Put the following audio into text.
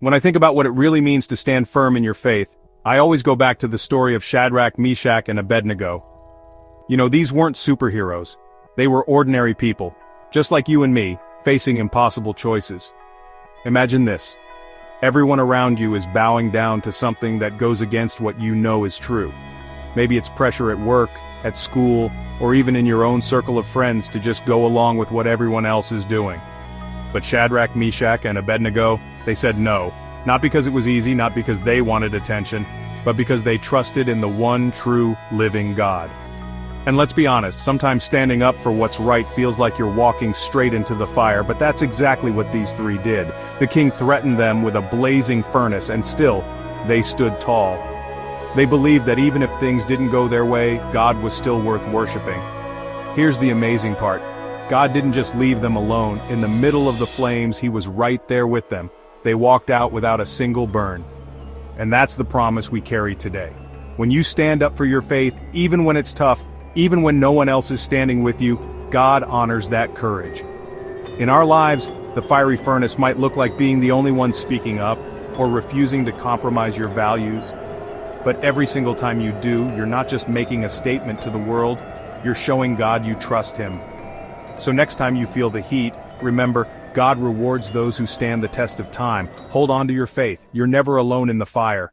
When I think about what it really means to stand firm in your faith, I always go back to the story of Shadrach, Meshach, and Abednego. You know, these weren't superheroes. They were ordinary people, just like you and me, facing impossible choices. Imagine this. Everyone around you is bowing down to something that goes against what you know is true. Maybe it's pressure at work, at school, or even in your own circle of friends to just go along with what everyone else is doing. But Shadrach, Meshach, and Abednego, they said no. Not because it was easy, not because they wanted attention, but because they trusted in the one true, living God. And let's be honest, sometimes standing up for what's right feels like you're walking straight into the fire, but that's exactly what these three did. The king threatened them with a blazing furnace, and still, they stood tall. They believed that even if things didn't go their way, God was still worth worshiping. Here's the amazing part. God didn't just leave them alone. In the middle of the flames, He was right there with them. They walked out without a single burn. And that's the promise we carry today. When you stand up for your faith, even when it's tough, even when no one else is standing with you, God honors that courage. In our lives, the fiery furnace might look like being the only one speaking up, or refusing to compromise your values. But every single time you do, you're not just making a statement to the world, you're showing God you trust Him. So next time you feel the heat, remember, God rewards those who stand the test of time. Hold on to your faith. You're never alone in the fire.